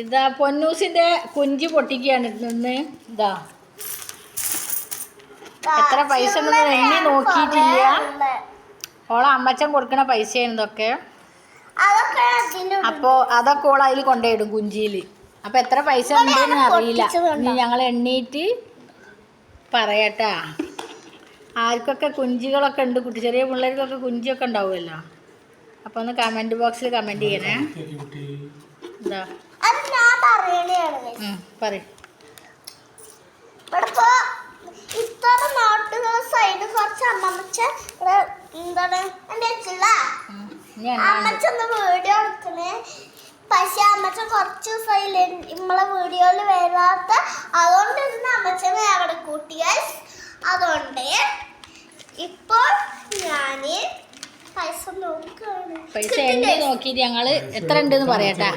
ഇതാ പൊന്നൂസിന്റെ കുഞ്ചി പൊട്ടിക്കുകയാണ് നിന്ന്. ഇതാ എത്ര പൈസ ഉണ്ടെന്ന് എണ്ണി നോക്കിയിട്ടില്ല. ഓളെ അമ്മച്ചൻ കൊടുക്കണ പൈസയാണ് ഇതൊക്കെ. അപ്പോ അതൊക്കെ ഓള അതിൽ കൊണ്ടുപോയിടും കുഞ്ചിയിൽ. അപ്പൊ എത്ര പൈസ ഉണ്ടെന്ന് അറിയില്ല. ഇനി ഞങ്ങൾ എണ്ണീറ്റ് പറയട്ടാ. ആർക്കൊക്കെ കുഞ്ചികളൊക്കെ ഉണ്ട്, കുട്ടി ചെറിയ പിള്ളേർക്കൊക്കെ കുഞ്ചിയൊക്കെ ഉണ്ടാവുമല്ലോ. അപ്പൊ ഒന്ന് കമന്റ് ബോക്സിൽ കമന്റ് ചെയ്യണേ. എന്താ പറ. പക്ഷെ അമ്മച്ചൻ കുറച്ച് ദിവസമായില്ലേ നമ്മളെ വീഡിയോയിൽ വരാത്ത, അതുകൊണ്ട് അമ്മച്ചനെ അവിടെ കൂട്ടിയ. അതുകൊണ്ട് ഇപ്പോൾ ഞാന് പൈസ നോക്കിയിട്ട് ഞങ്ങള് എത്ര ഉണ്ടെന്ന് പറയട്ടെ.